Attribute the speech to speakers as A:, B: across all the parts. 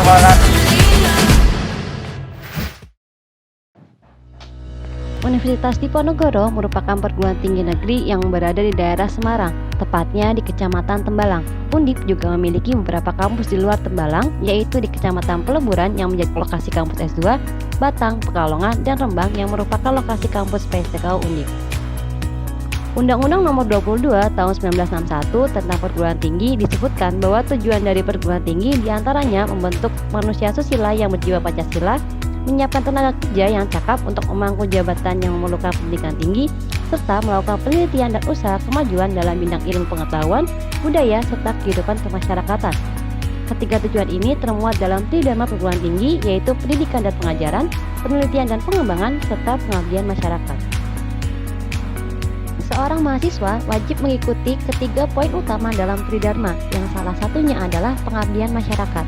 A: Semangat.
B: Universitas Diponegoro merupakan perguruan tinggi negeri yang berada di daerah Semarang, tepatnya di Kecamatan Tembalang. Undip juga memiliki beberapa kampus di luar Tembalang, yaitu di Kecamatan Peleburan yang menjadi lokasi kampus S2, Batang, Pekalongan, dan Rembang yang merupakan lokasi kampus PSTKU Undip. Undang-Undang Nomor 22 Tahun 1961 tentang perguruan tinggi disebutkan bahwa tujuan dari perguruan tinggi diantaranya membentuk manusia susila yang berjiwa Pancasila, menyiapkan tenaga kerja yang cakap untuk memangku jabatan yang memerlukan pendidikan tinggi, serta melakukan penelitian dan usaha kemajuan dalam bidang ilmu pengetahuan, budaya, serta kehidupan kemasyarakatan. Ketiga tujuan ini termuat dalam Tridharma perguruan tinggi, yaitu pendidikan dan pengajaran, penelitian dan pengembangan, serta pengabdian masyarakat. Seorang mahasiswa wajib mengikuti ketiga poin utama dalam Tridharma, yang salah satunya adalah pengabdian masyarakat.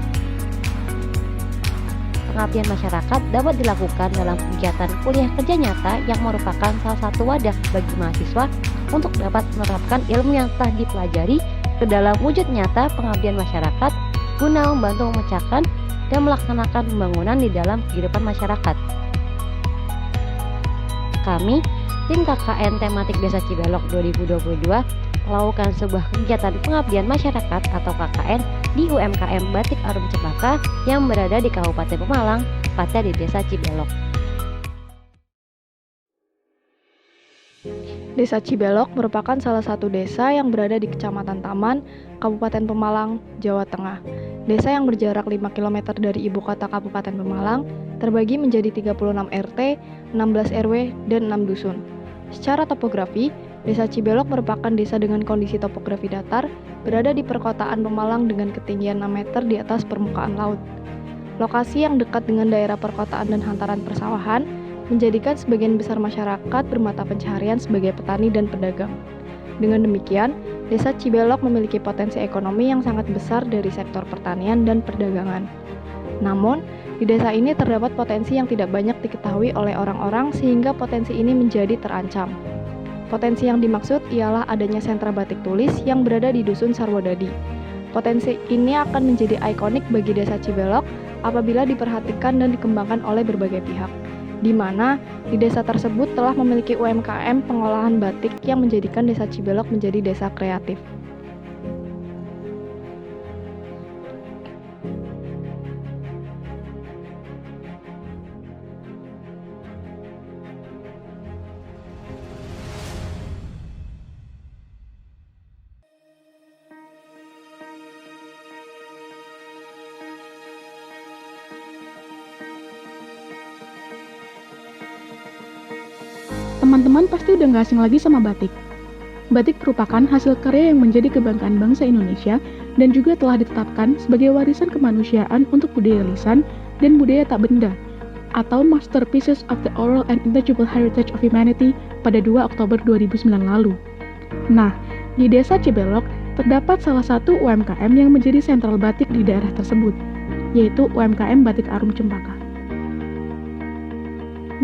B: Pengabdian masyarakat dapat dilakukan dalam kegiatan kuliah kerja nyata yang merupakan salah satu wadah bagi mahasiswa untuk dapat menerapkan ilmu yang telah dipelajari ke dalam wujud nyata pengabdian masyarakat guna membantu memecahkan dan melaksanakan pembangunan di dalam kehidupan masyarakat. Kami, tim KKN Tematik Desa Cibelok 2022, melakukan sebuah kegiatan pengabdian masyarakat atau KKN di UMKM Batik Arum Cempaka yang berada di Kabupaten Pemalang, tepatnya di Desa Cibelok.
C: Desa Cibelok merupakan salah satu desa yang berada di Kecamatan Taman, Kabupaten Pemalang, Jawa Tengah. Desa yang berjarak 5 km dari ibu kota Kabupaten Pemalang terbagi menjadi 36 RT, 16 RW, dan 6 dusun. Secara topografi, Desa Cibelok merupakan desa dengan kondisi topografi datar, berada di perkotaan Pemalang dengan ketinggian 6 meter di atas permukaan laut. Lokasi yang dekat dengan daerah perkotaan dan hantaran persawahan menjadikan sebagian besar masyarakat bermata pencaharian sebagai petani dan pedagang. Dengan demikian, Desa Cibelok memiliki potensi ekonomi yang sangat besar dari sektor pertanian dan perdagangan. Namun, di desa ini terdapat potensi yang tidak banyak diketahui oleh orang-orang sehingga potensi ini menjadi terancam. Potensi yang dimaksud ialah adanya sentra batik tulis yang berada di Dusun Sarwodadi. Potensi ini akan menjadi ikonik bagi Desa Cibelok apabila diperhatikan dan dikembangkan oleh berbagai pihak, di mana di desa tersebut telah memiliki UMKM pengolahan batik yang menjadikan Desa Cibelok menjadi desa kreatif.
D: Teman-teman pasti udah gak asing lagi sama batik. Batik merupakan hasil karya yang menjadi kebanggaan bangsa Indonesia dan juga telah ditetapkan sebagai warisan kemanusiaan untuk budaya lisan dan budaya tak benda, atau Masterpieces of the Oral and Intangible Heritage of Humanity pada 2 Oktober 2009 lalu. Nah, di Desa Cibelok terdapat salah satu UMKM yang menjadi sentral batik di daerah tersebut, yaitu UMKM Batik Arum Cempaka.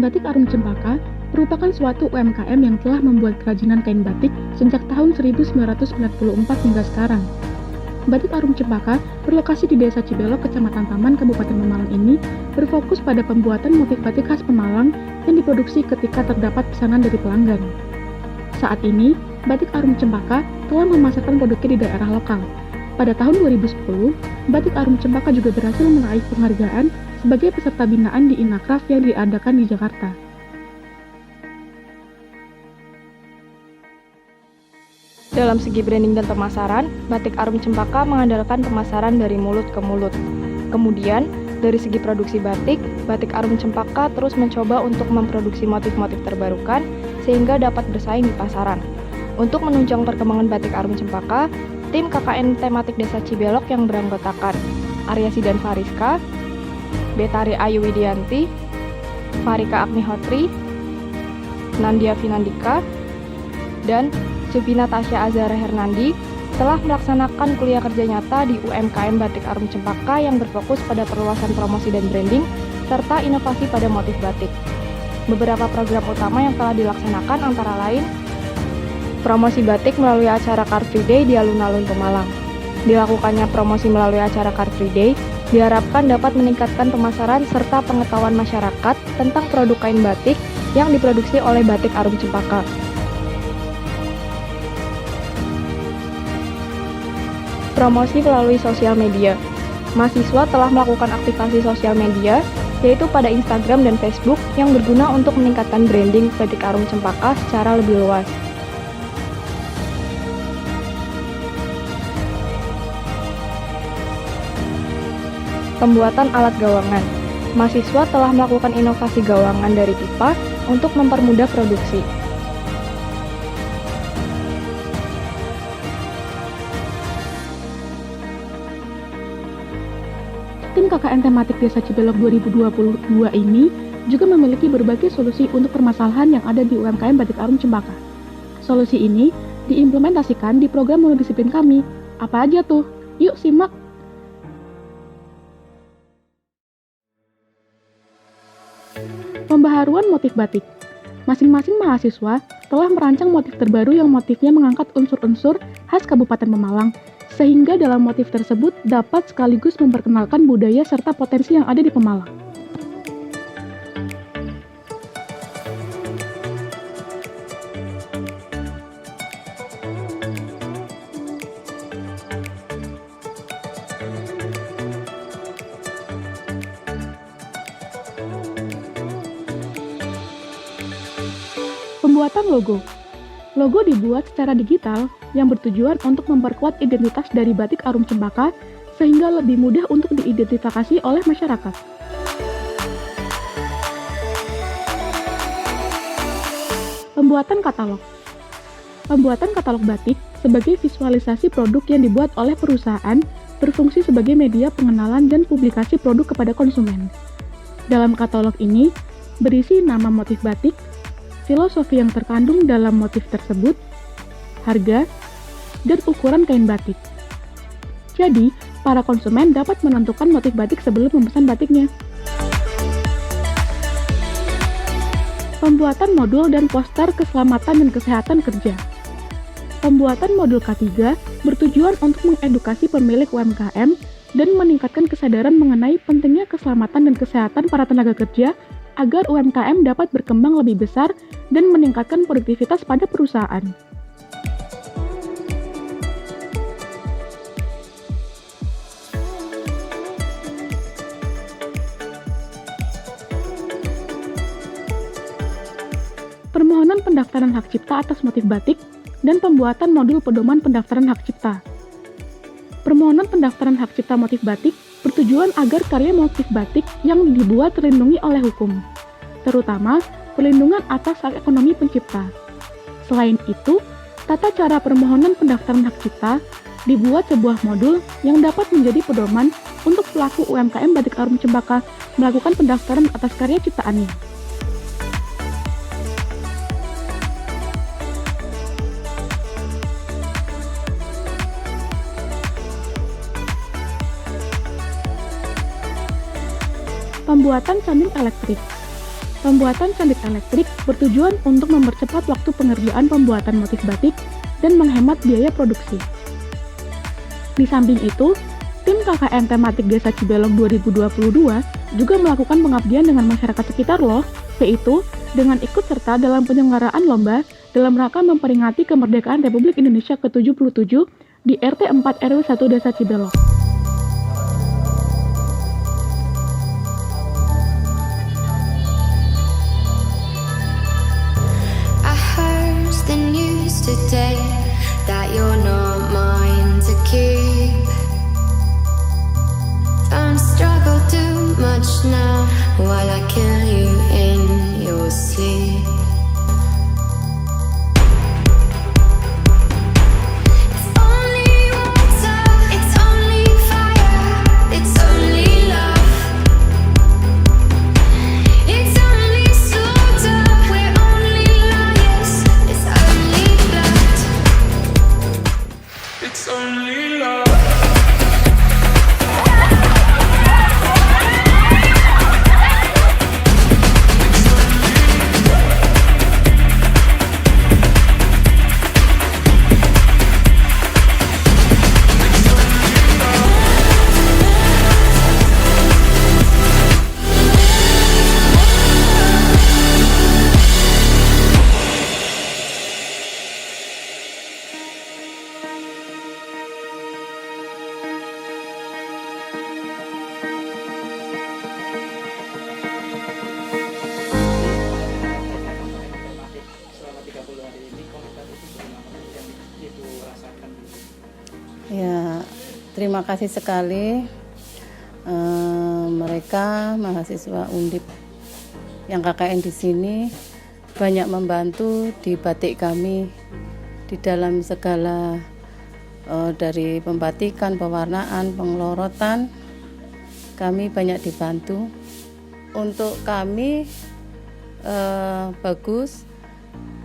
D: Batik Arum Cempaka merupakan suatu UMKM yang telah membuat kerajinan kain batik sejak tahun 1994 hingga sekarang. Batik Arum Cempaka berlokasi di Desa Cibelok, Kecamatan Taman, Kabupaten Pemalang ini berfokus pada pembuatan motif batik khas Pemalang yang diproduksi ketika terdapat pesanan dari pelanggan. Saat ini, Batik Arum Cempaka telah memasarkan produknya di daerah lokal. Pada tahun 2010, Batik Arum Cempaka juga berhasil meraih penghargaan sebagai peserta binaan di Inakraf yang diadakan di Jakarta.
C: Dalam segi branding dan pemasaran, Batik Arum Cempaka mengandalkan pemasaran dari mulut ke mulut. Kemudian, dari segi produksi batik, Batik Arum Cempaka terus mencoba untuk memproduksi motif-motif terbarukan sehingga dapat bersaing di pasaran. Untuk menunjang perkembangan Batik Arum Cempaka, tim KKN Tematik Desa Cibelok yang beranggotakan Aryasi dan Fariska, Betari Ayu Widianti, Farika Agnihotri, Nandia Finandika, dan Sufina Tasya Azhara Hernandi telah melaksanakan kuliah kerja nyata di UMKM Batik Arum Cempaka yang berfokus pada perluasan promosi dan branding serta inovasi pada motif batik. Beberapa program utama yang telah dilaksanakan antara lain promosi batik melalui acara Car Free Day di alun-alun Pemalang. Dilakukannya promosi melalui acara Car Free Day Diharapkan dapat meningkatkan pemasaran serta pengetahuan masyarakat tentang produk kain batik yang diproduksi oleh Batik Arum Cempaka. Promosi melalui sosial media. Mahasiswa telah melakukan aktivasi sosial media, yaitu pada Instagram dan Facebook yang berguna untuk meningkatkan branding Batik Arum Cempaka secara lebih luas. Pembuatan alat gawangan. Mahasiswa telah melakukan inovasi gawangan dari pipa untuk mempermudah produksi.
D: Tim KKN tematik Desa Cibelok 2022 ini juga memiliki berbagai solusi untuk permasalahan yang ada di UMKM Batik Arum Cempaka. Solusi ini diimplementasikan di program monodisiplin kami. Apa aja tuh? Yuk simak! Pembaharuan motif batik. Masing-masing mahasiswa telah merancang motif terbaru yang motifnya mengangkat unsur-unsur khas Kabupaten Pemalang, sehingga dalam motif tersebut dapat sekaligus memperkenalkan budaya serta potensi yang ada di Pemalang. Pembuatan logo. Logo dibuat secara digital yang bertujuan untuk memperkuat identitas dari Batik Arum Cempaka sehingga lebih mudah untuk diidentifikasi oleh masyarakat. Pembuatan katalog. Pembuatan katalog batik sebagai visualisasi produk yang dibuat oleh perusahaan berfungsi sebagai media pengenalan dan publikasi produk kepada konsumen. Dalam katalog ini berisi nama motif batik, filosofi yang terkandung dalam motif tersebut, harga, dan ukuran kain batik. Jadi, para konsumen dapat menentukan motif batik sebelum memesan batiknya. Pembuatan modul dan poster keselamatan dan kesehatan kerja. Pembuatan modul K3 bertujuan untuk mengedukasi pemilik UMKM dan meningkatkan kesadaran mengenai pentingnya keselamatan dan kesehatan para tenaga kerja agar UMKM dapat berkembang lebih besar dan meningkatkan produktivitas pada perusahaan. Permohonan pendaftaran hak cipta atas motif batik dan pembuatan modul pedoman pendaftaran hak cipta. Permohonan pendaftaran hak cipta motif batik bertujuan agar karya motif batik yang dibuat terlindungi oleh hukum, terutama perlindungan atas hak ekonomi pencipta. Selain itu, tata cara permohonan pendaftaran hak cipta dibuat sebuah modul yang dapat menjadi pedoman untuk pelaku UMKM Batik Arum Cempaka melakukan pendaftaran atas karya ciptaannya. Pembuatan candik elektrik. Pembuatan candik elektrik bertujuan untuk mempercepat waktu pengerjaan pembuatan motif batik dan menghemat biaya produksi. Di samping itu, tim KKN tematik Desa Cibelok 2022 juga melakukan pengabdian dengan masyarakat sekitar loh, yaitu dengan ikut serta dalam penyelenggaraan lomba dalam rangka memperingati kemerdekaan Republik Indonesia ke-77 di RT 4 RW 1 Desa Cibelok.
A: Today that you're not mine to keep. Don't struggle too much now while I kill you in your sleep. It's only water, it's only fire, it's only love. It's only slaughter, we're only liars, it's only it's only love.
E: Ya, terima kasih sekali mereka mahasiswa Undip yang KKN di sini banyak membantu di batik kami di dalam segala dari pembatikan, pewarnaan, pengelorotan. Kami banyak dibantu. Untuk kami bagus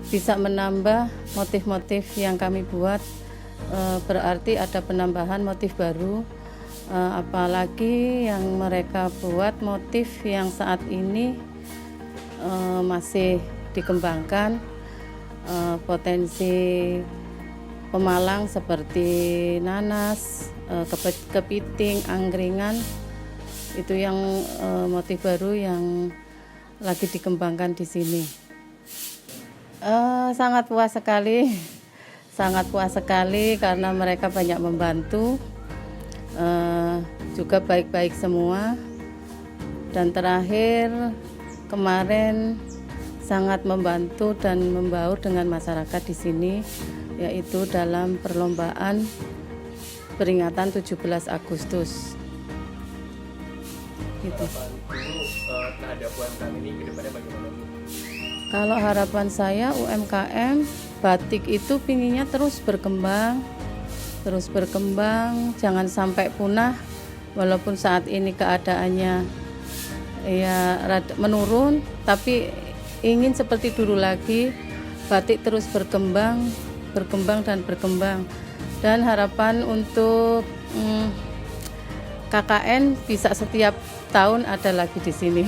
E: bisa menambah motif-motif yang kami buat, berarti ada penambahan motif baru, apalagi yang mereka buat motif yang saat ini masih dikembangkan, potensi pemalang seperti nanas, kepiting, angkringan, itu yang motif baru yang lagi dikembangkan di sini. Sangat puas sekali karena mereka banyak membantu, juga baik-baik semua. Dan terakhir kemarin sangat membantu dan membaur dengan masyarakat di sini, yaitu dalam perlombaan peringatan 17 Agustus. Gitu.
F: Terhadap UMKM ini ke depannya bagaimana?
E: Kalau harapan saya UMKM batik itu pinginnya terus berkembang, jangan sampai punah. Walaupun saat ini keadaannya ya menurun, tapi ingin seperti dulu lagi, batik terus berkembang dan harapan untuk KKN bisa setiap tahun ada lagi di sini.